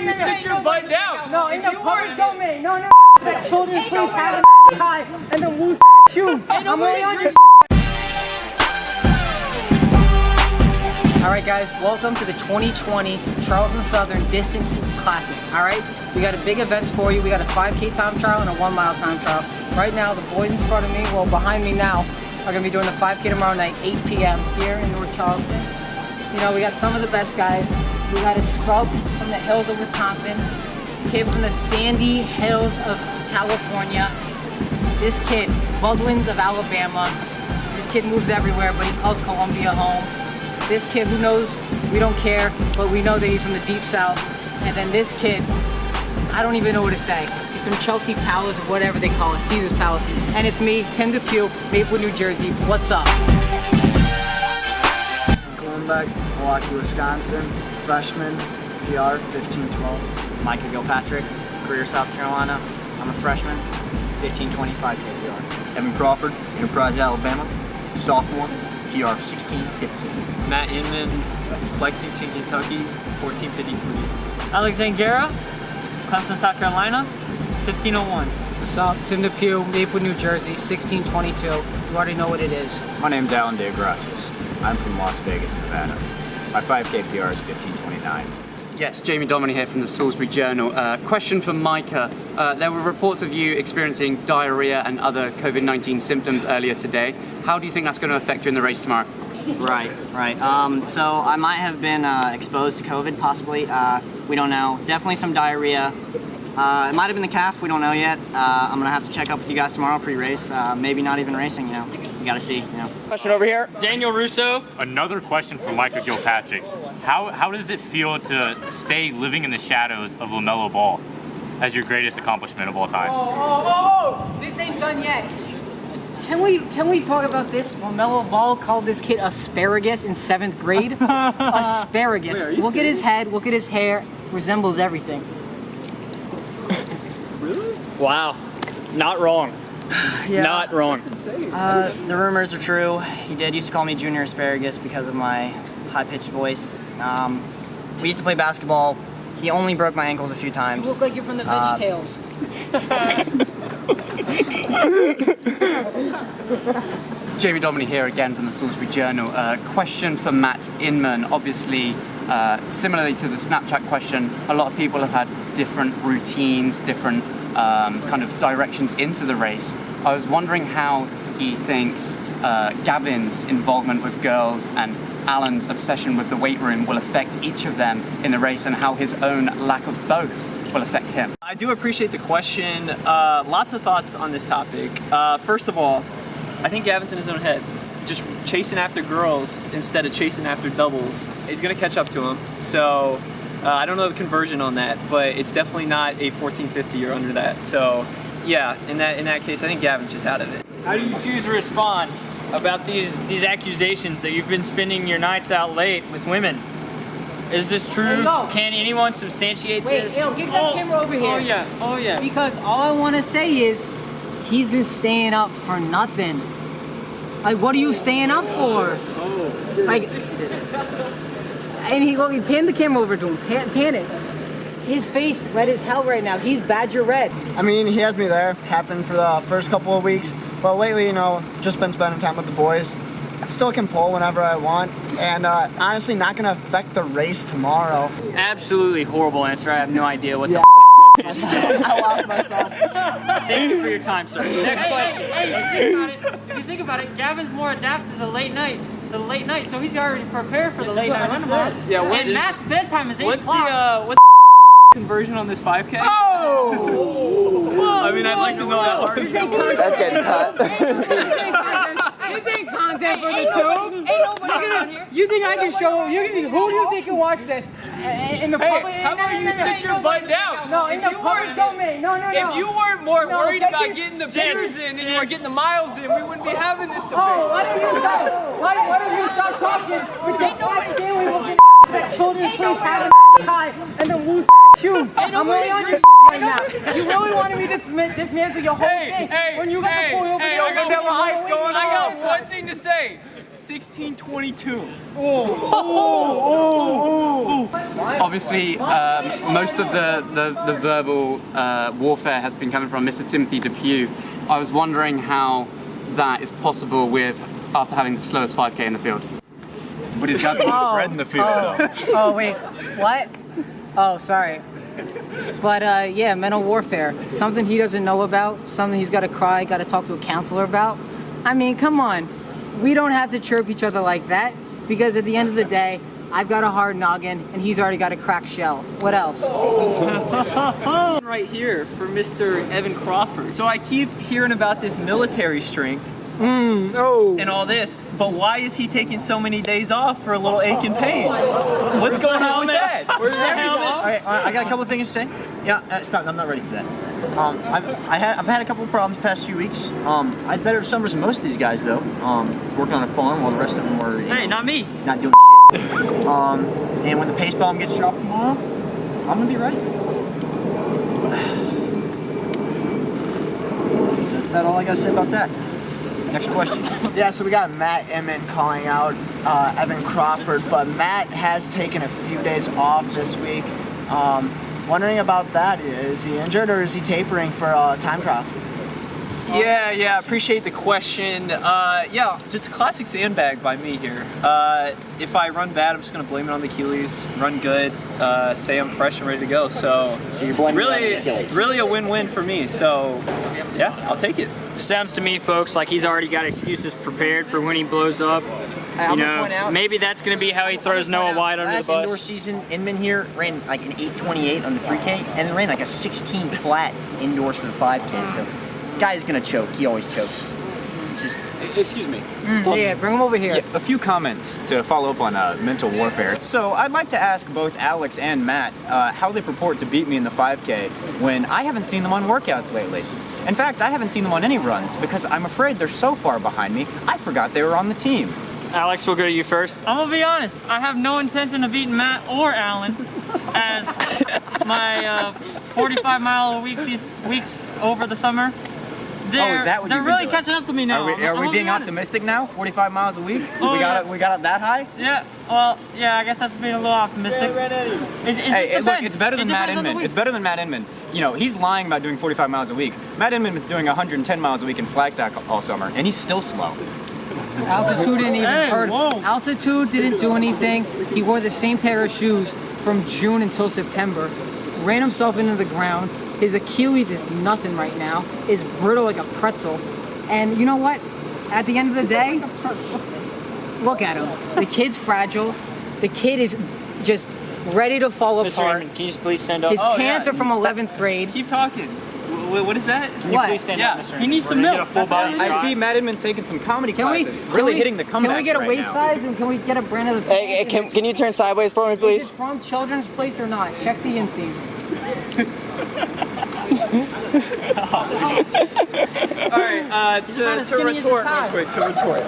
don't you sit your butt down? No, in the public domain. No. Children, please have a tie and the loose shoes. I'm really on your. Alright guys, welcome to the 2020 Charleston Southern Distance Classic. Alright, we got a big events for you. We got a 5K time trial and a 1 mile time trial. Right now, the boys in front of me, well behind me now, are going to be doing the 5K tomorrow night, 8 p.m. here in North Charleston. You know, we got some of the best guys. We got a scrub from the hills of Wisconsin, kid from the sandy hills of California. This kid, Budlins of Alabama. This kid moves everywhere, but he calls Columbia home. This kid who knows we don't care, but we know that he's from the deep south. And then this kid, I don't even know what to say. He's from Chelsea Palace or whatever they call it, Caesar's Palace. And it's me, Tim Depew, Maplewood, New Jersey. What's up? Columbeck, Milwaukee, Wisconsin, freshman, PR, 15-12. Micah Gilpatrick, Greer, South Carolina. I'm a freshman, 15-25 PR. Evan Crawford, Enterprise, Alabama, sophomore, PR 16-15. Matt Inman, Lexington, Kentucky, 1453. Alex Angera, Clemson, South Carolina, 1501. What's up? Tim Depew, Maplewood, New Jersey, 1622. You already know what it is. My name's Alan De Gracias. I'm from Las Vegas, Nevada. My 5K PR is 15:29. Yes, Jamie Dominy here from the Salisbury Journal. Question for Micah. There were reports of you experiencing diarrhea and other COVID-19 symptoms earlier today. How do you think that's going to affect you in the race tomorrow? Right. So I might have been exposed to COVID, possibly. We don't know. Definitely some diarrhea. It might have been the calf. We don't know yet. I'm gonna have to check up with you guys tomorrow pre-race. Maybe not even racing. You know, you gotta see. You know. Question over here. Daniel Russo. Another question for Micah Gilpatrick. How does it feel to stay living in the shadows of LaMelo Ball as your greatest accomplishment of all time? This ain't done yet. Can we talk about this? LaMelo Ball called this kid asparagus in 7th grade. Asparagus. Look at his head. Look at his hair. Resembles everything. Wow. Not wrong. Yeah. Not wrong. The rumors are true. He did used to call me Junior Asparagus because of my high-pitched voice. We used to play basketball. He only broke my ankles a few times. You look like you're from the VeggieTales. Jamie Dominy here again from the Salisbury Journal. Question for Matt Inman. Obviously, similarly to the Snapchat question, a lot of people have had different routines, different kind of directions into the race. I was wondering how he thinks Gavin's involvement with girls and Alan's obsession with the weight room will affect each of them in the race, and how his own lack of both will affect him. I do appreciate the question. Lots of thoughts on this topic. First of all, I think Gavin's in his own head. Just chasing after girls instead of chasing after doubles is going to catch up to him. So I don't know the conversion on that, but it's definitely not a 1450 or under that. So yeah, in that case, I think Gavin's just out of it. How do you choose to respond about these accusations that you've been spending your nights out late with women? Is this true? Can anyone substantiate this? Wait, get that camera over here. Oh yeah. Because all I want to say is, he's been staying up for nothing. Like, what are you staying up for? Like, and he pan the camera over to him. Pan it. His face red as hell right now. He's Badger red. I mean, he has me there. Happened for the first couple of weeks. But lately, you know, just been spending time with the boys. Still can pull whenever I want. And honestly, not going to affect the race tomorrow. Absolutely horrible answer. I have no idea what the just said. I lost myself. Thank you for your time, sir. Next question. If you think about it, Gavin's more adapted to the late night, so he's already prepared for the late night run tomorrow. Yeah, and Matt's bedtime is 8 o'clock. What's the conversion on this 5K? I mean, I'd like to know that one. That's getting cut. This ain't content for the tube. You think I can show him? Who do you think can watch this? In the public? How about you sit your butt down? No, in the public domain. No. If you weren't more worried about getting the beers in than you were getting the miles in, we wouldn't be having this debate. Why don't you stop talking with your fat family looking that children please have tie and them loose shoes. I'm really on your right now. You really wanted me to dismantle your whole thing when you got the boy over there. I got one thing to say. 1622. Obviously, most of the verbal warfare has been coming from Mr. Timothy Depew. I was wondering how that is possible after having the slowest 5K in the field. But he's got the most bread in the field, though. Oh, wait. What? Oh, sorry. But yeah, mental warfare. Something he doesn't know about, something he's got to cry, got to talk to a counselor about. I mean, come on. We don't have to chirp each other like that because at the end of the day, I've got a hard noggin and he's already got a cracked shell. What else? Right here for Mr. Evan Crawford. So I keep hearing about this military strength and all this, but why is he taking so many days off for a little ache and pain? What's going on with that? Where's the helmet? All right, I got a couple of things to say. Yeah, stop. I'm not ready for that. I've had a couple of problems the past few weeks. I had better summers than most of these guys though. Working on a farm while the rest of them were Not me. not doing shit. And when the pace bomb gets dropped tomorrow, I'm gonna be ready. That's about all I gotta say about that. Next question. Yeah, so we got Matt Inman calling out Evan Crawford, but Matt has taken a few days off this week. Wondering about that. Is he injured or is he tapering for a time trial? Yeah, appreciate the question. Yeah, just a classic sandbag by me here. If I run bad, I'm just gonna blame it on the Achilles. Run good, say I'm fresh and ready to go. So you're blaming it on the really, Achilles. really a win-win for me. So yeah, I'll take it. Sounds to me, folks, like he's already got excuses prepared for when he blows up. I'm You gonna point know, out- maybe that's going to be how he throws Noah White under the Last indoor bus. season, Inman here ran like an 8:28 on the 3K, and then ran like a 16 flat indoors for the 5K. So, guy's gonna choke. He always chokes. It's just Excuse me. Yeah, bring him over here. Yeah, a few comments to follow up on mental warfare. So I'd like to ask both Alex and Matt how they purport to beat me in the 5K when I haven't seen them on workouts lately. In fact, I haven't seen them on any runs because I'm afraid they're so far behind me, I forgot they were on the team. Alex, we'll go to you first. I'm gonna be honest. I have no intention of beating Matt or Alan, as my 45 mile a week these weeks over the summer. They're, is that what they're you've been really doing? catching up to me now. Are I'm we gonna being be honest. optimistic now? 45 miles a week? Oh, we got it that high? Yeah. Well, yeah. I guess that's being a little optimistic. Look, it's better than Matt Inman. It's better than Matt Inman. You know, he's lying about doing 45 miles a week. Matt Inman's doing 110 miles a week in Flagstaff all summer, and he's still slow. Altitude didn't even hurt. whoa. Altitude didn't do anything. He wore the same pair of shoes from June until September. Ran himself into the ground. His Achilles is nothing right now. It's brittle like a pretzel. And you know what? At the end of the day, look at him. The kid's fragile. The kid is just ready to fall Mr. apart. Raymond, can you just please stand up? His pants are from 11th grade. Keep talking. What is that? Can you What? please stand Yeah. up, Mr. Raymond? He needs We're some gonna milk. get a full body That's shot. I see Matt Inman's taking some comedy Can we, classes, really hitting the comebacks Can we get a right waist now. size and can we get a brand of the Hey, can you turn sideways for me, Is please? it from Children's Place or not? Check the inseam. All right, to skinny as retort a tie. real quick, to retort.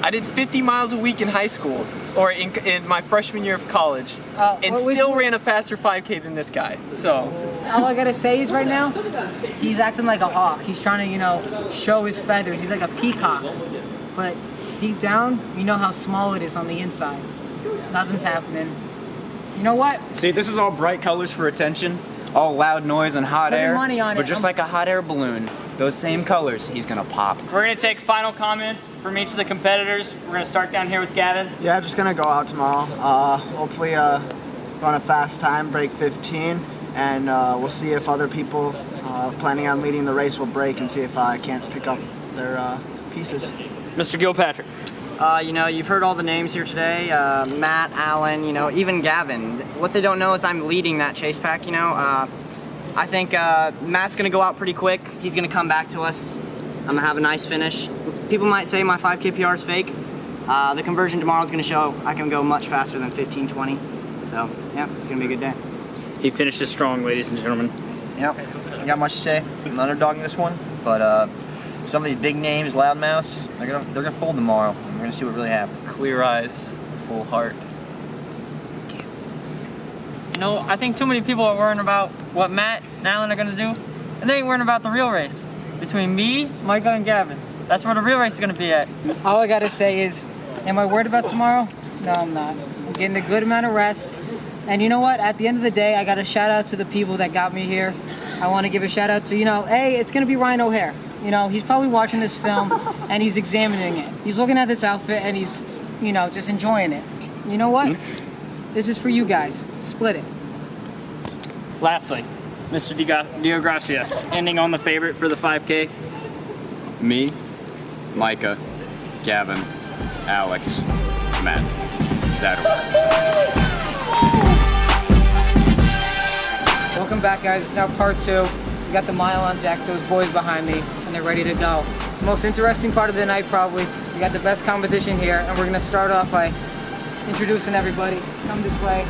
I did 50 miles a week in high school, or in my freshman year of college, and what was- still ran a faster 5K than this guy. So, All I gotta say is right now, he's acting like a hawk. He's trying to, show his feathers. He's like a peacock. But deep down, you know how small it is on the inside. Nothing's happening. You know what? See, this is all bright colors for attention, all loud noise and hot Putting air. money on but it. just like a hot air balloon, those same colors, he's gonna pop. We're going to take final comments from each of the competitors. We're going to start down here with Gavin. Yeah, just gonna go out tomorrow. Hopefully run a fast time, break 15, and we'll see if other people planning on leading the race will break and see if I can't pick up their pieces. Mr. Gilpatrick. You've heard all the names here today. Matt, Alan, even Gavin. What they don't know is I'm leading that chase pack, I think Matt's gonna go out pretty quick. He's gonna come back to us. I'm gonna have a nice finish. People might say my 5K PR is fake. The conversion tomorrow is gonna show I can go much faster than 15:20. So, yeah, it's gonna be a good day. He finishes strong, ladies and gentlemen. Yep, I got much to say. I'm underdogging this one, but some of these big names, loudmouths, they're gonna fold tomorrow. We're gonna see what really happens. clear eyes, full heart. know, I think too many people are worrying about what Matt and Alan are gonna do, and they ain't worrying about the real race between me, Micah, and Gavin. That's where the real race is gonna be at. All I gotta say is, am I worried about tomorrow? No, I'm not. I'm getting a good amount of rest. And you know what? At the end of the day, I got to shout out to the people that got me here. I want to give a shout out to, hey, it's going to be Ryan O'Hare. He's probably watching this film and he's examining it. He's looking at this outfit and he's, just enjoying it. You know what? This is for you guys. Split it. Lastly, Mr. DioGracias, ending on the favorite for the 5K. Me, Micah, Gavin, Alex, Matt. Welcome back, guys. It's now part 2. We got the mile on deck, those boys behind me, and they're ready to go. It's the most interesting part of the night, probably. We got the best competition here, and we're going to start off by introducing everybody. Come this way.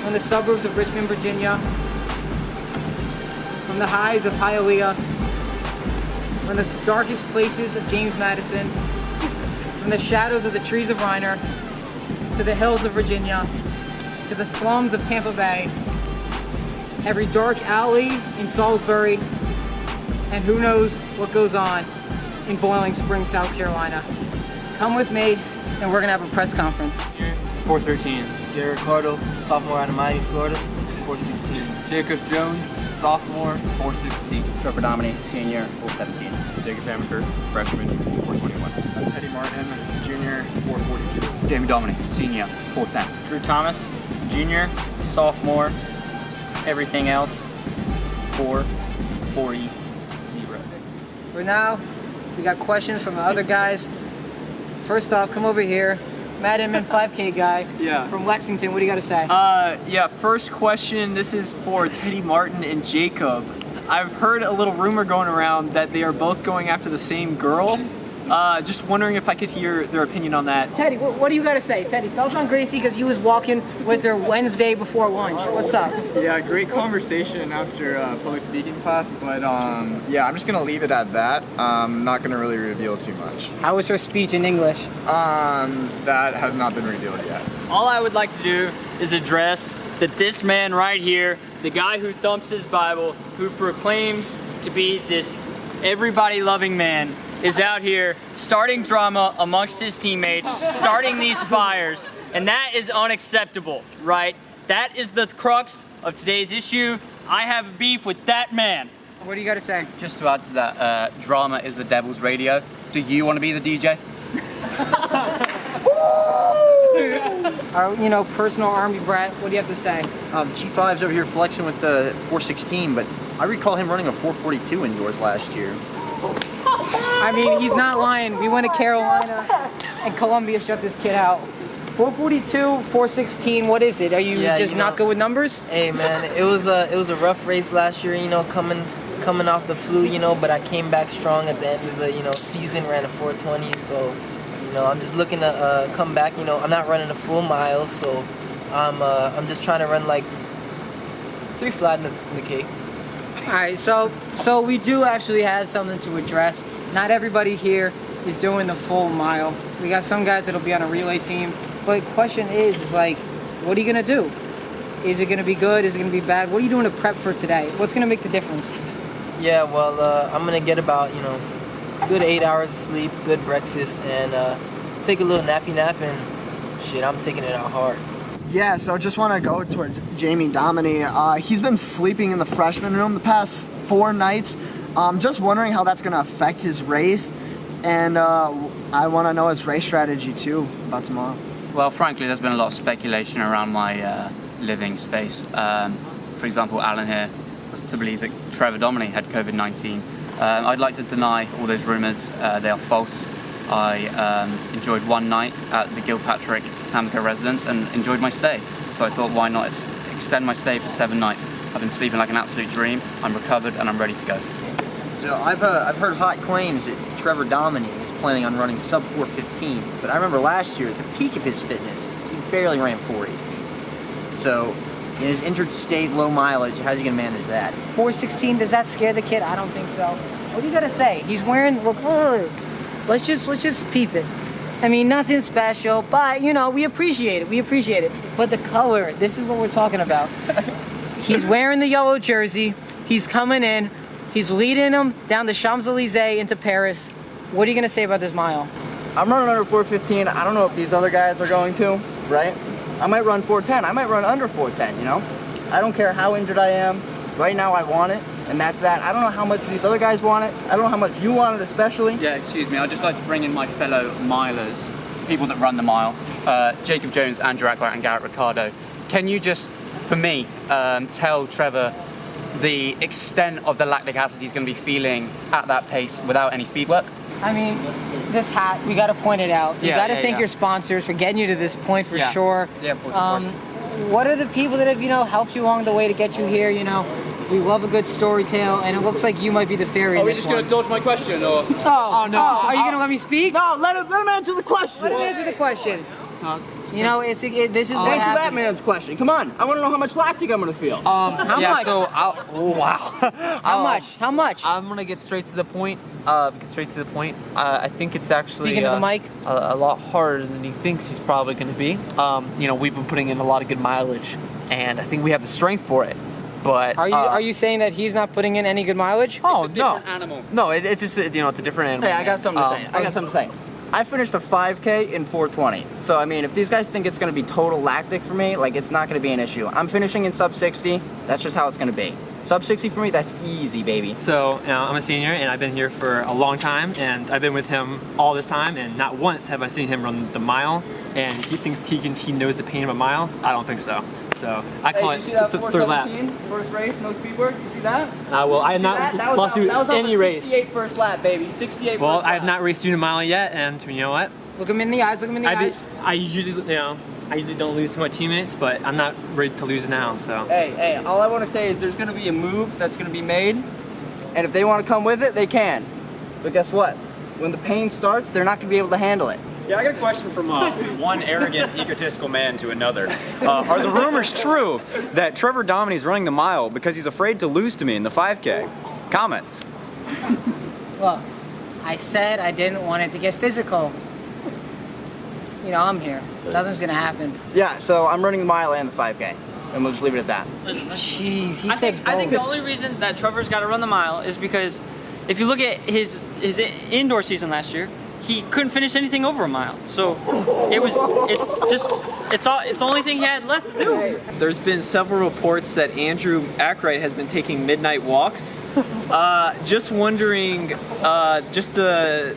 From the suburbs of Richmond, Virginia. From the highs of Hialeah. From the darkest places of James Madison. From the shadows of the trees of Reiner. To the hills of Virginia. To the slums of Tampa Bay. Every dark alley in Salisbury, and who knows what goes on in Boiling Springs, South Carolina. Come with me, and we're gonna have a press conference. 413. Garrett Ricardo, sophomore out of Miami, Florida, 416. Jacob Jones, sophomore, 416. Trevor Domini, senior, 417. Jacob Amaker, freshman, 421. Teddy Martin, junior, 442. Jamie Domini, senior, 410. Drew Thomas, junior, sophomore, everything else, 440. For now, we got questions from the other guys. First off, come over here. Matt Inman, 5K guy from Lexington. What do you got to say? First question. This is for Teddy Martin and Jacob. I've heard a little rumor going around that they are both going after the same girl. Just wondering if I could hear their opinion on that. Teddy, what do you got to say? Teddy, felt on Gracie because he was walking with her Wednesday before lunch. What's up? Yeah, great conversation after public speaking class, but yeah, I'm just gonna leave it at that. I'm not gonna really reveal too much. How was her speech in English? That has not been revealed yet. All I would like to do is address that this man right here, the guy who thumps his Bible, who proclaims to be this everybody-loving man, is out here starting drama amongst his teammates, starting these fires, and that is unacceptable, right? That is the crux of today's issue. I have beef with that man. What do you got to say? Just to add to that, drama is the devil's radio. Do you want to be the DJ? Our, personal Army brat, what do you have to say? G5's over here flexing with the 416, but I recall him running a 442 indoors last year. I mean, he's not lying. We went to Carolina, and Columbia shut this kid out. 442, 416, what is it? Are you not good with numbers? Hey man, it was a rough race last year, coming off the flu, but I came back strong at the end of the, season, ran a 420, so, I'm just looking to come back, I'm not running a full mile, so I'm just trying to run like 3 flat in the cake. Alright, so we do actually have something to address. Not everybody here is doing the full mile. We got some guys that'll be on a relay team. But the question is what are you gonna do? Is it gonna be good? Is it gonna be bad? What are you doing to prep for today? What's gonna make the difference? Yeah, well, I'm gonna get about, good 8 hours of sleep, good breakfast, and take a little nappy nap, and shit, I'm taking it out hard. Yeah, so just want to go towards Jamie Domini. He's been sleeping in the freshman room the past 4 nights. Just wondering how that's going to affect his race. And I want to know his race strategy too about tomorrow. Well, frankly, there's been a lot of speculation around my living space. For example, Alan here was to believe that Trevor Domini had COVID-19. I'd like to deny all those rumors. They are false. I enjoyed one night at the Gilpatrick Hamco residence and enjoyed my stay. So I thought, why not extend my stay for 7 nights? I've been sleeping like an absolute dream. I'm recovered and I'm ready to go. So I've heard hot claims that Trevor Domini is planning on running sub 415, but I remember last year at the peak of his fitness, he barely ran 418. So in his injured state, low mileage, how's he gonna manage that? 416, does that scare the kid? I don't think so. What do you gotta say? He's wearing, look, let's just peep it. I mean, nothing special, but you know, we appreciate it. We appreciate it. But the color, this is what we're talking about. He's wearing the yellow jersey. He's coming in. He's leading them down the Champs-Elysees into Paris. What are you gonna say about this mile? I'm running under 4:15. I don't know if these other guys are going to, right? I might run 4:10. I might run under 4:10, you know? I don't care how injured I am. Right now I want it, and that's that. I don't know how much these other guys want it. I don't know how much you want it especially. Yeah, excuse me. I'd just like to bring in my fellow milers, people that run the mile, Jacob Jones, Andrew Ackler, and Garrett Ricciardo. Can you just, for me, tell Trevor the extent of the lactic acid he's going to be feeling at that pace without any speed work? I mean, this hat, we gotta point it out. You gotta thank your sponsors for getting you to this point for sure. Yeah, of course. What are the people that have, you know, helped you along the way to get you here, you know? We love a good story tale, and it looks like you might be the fairy in this one. Are we just gonna dodge my question, or? Oh, no. Are you gonna let me speak? No, let him answer the question. Let him answer the question. You know, this is what answer happened. that man's question. Come on. I want to know how much lactic I'm going to feel. How much? So How much? How much? I'm gonna get straight to the point. I think it's actually Speaking of the mic. a lot harder than he thinks he's probably going to be. You know, we've been putting in a lot of good mileage, and I think we have the strength for it. But Are you saying that he's not putting in any good mileage? Oh no, animal. no, it's just you know, it's a different animal. Hey, I got something to say. I finished a 5K in 4:20. So, I mean, if these guys think it's going to be total lactic for me, like, it's not going to be an issue. I'm finishing in sub 60. That's just how it's going to be. Sub 60 for me, that's easy, baby. So, you know, I'm a senior, and I've been here for a long time, and I've been with him all this time, and not once have I seen him run the mile, and he thinks he knows the pain of a mile. I don't think so. So I call it third lap. First race, no speed work. You see that? Well, I have not lost you any race. 68 first lap, baby. 68 Well, first lap. I have not raced you in a mile yet, and you know what? Look him in the eyes. Look him in the eyes. I usually don't lose to my teammates, but I'm not ready to lose now. So. Hey, all I want to say is there's going to be a move that's going to be made, and if they want to come with it, they can. But guess what? When the pain starts, they're not going to be able to handle it. Yeah, I got a question from one arrogant, egotistical man to another. Are the rumors true that Trevor Domini's running the mile because he's afraid to lose to me in the 5K? Comments. Look, I said I didn't want it to get physical. You know, I'm here. Nothing's gonna happen. Yeah, so I'm running the mile and the 5K, and we'll just leave it at that. Jeez, he I said think the both. only reason that Trevor's got to run the mile is because if you look at his indoor season last year, he couldn't finish anything over a mile. So it's the only thing he had left to do. There's been several reports that Andrew Ackright has been taking midnight walks. Just wondering, just the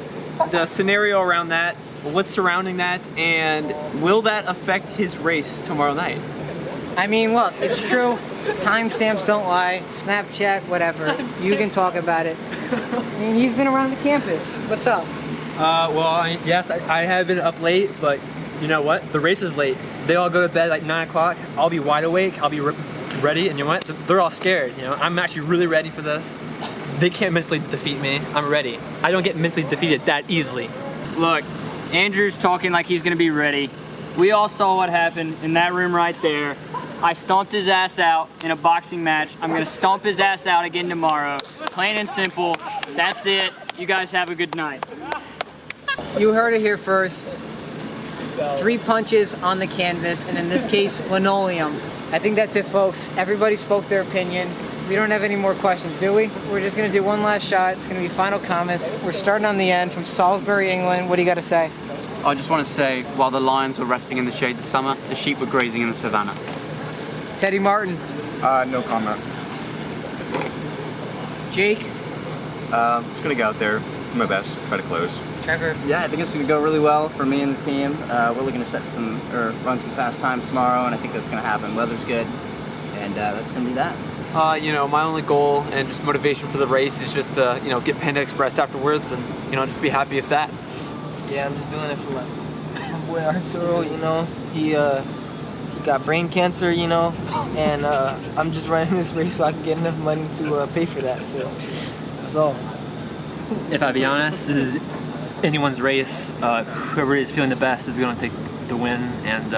scenario around that, what's surrounding that, and will that affect his race tomorrow night? I mean, look, it's true. Timestamps don't lie. Snapchat, whatever. You can talk about it. I mean, he's been around the campus. What's up? Yes, I have been up late, but you know what? The race is late. They all go to bed like 9 o'clock. I'll be wide awake. I'll be ready, and you know what? They're all scared. You know, I'm actually really ready for this. They can't mentally defeat me. I'm ready. I don't get mentally defeated that easily. Look, Andrew's talking like he's gonna be ready. We all saw what happened in that room right there. I stomped his ass out in a boxing match. I'm gonna stomp his ass out again tomorrow. Plain and simple. That's it. You guys have a good night. You heard it here first. 3 punches on the canvas, and in this case, linoleum. I think that's it, folks. Everybody spoke their opinion. We don't have any more questions, do we? We're just gonna do one last shot. It's gonna be final comments. We're starting on the end from Salisbury, England. What do you gotta say? I just want to say, while the lions were resting in the shade this summer, the sheep were grazing in the savannah. Teddy Martin. No comment. Jake. Just gonna go out there, do my best, try to close. Trevor. Yeah, I think it's going to go really well for me and the team. We're looking to run some fast times tomorrow, and I think that's going to happen. Weather's good, and that's going to be that. You know, my only goal and just motivation for the race is just to, you know, get Panda Express afterwards and, you know, just be happy with that. Yeah, I'm just doing it for my boy Arturo, you know. He got brain cancer, you know, and I'm just running this race so I can get enough money to pay for that, so that's all. If I be honest, this is anyone's race. Whoever is feeling the best is going to take the win, and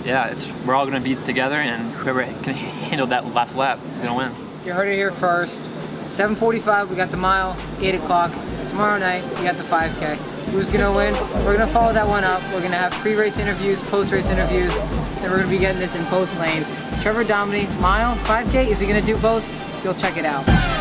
yeah, we're all going to be together, and whoever can handle that last lap is going to win. You heard it here first. 7:45, we got the mile. 8 o'clock. Tomorrow night, we got the 5K. who's gonna win. We're gonna follow that one up. We're gonna have pre-race interviews, post-race interviews, and we're gonna be getting this in both lanes. Trevor Dominy, mile, 5K, is he gonna do both? You'll check it out.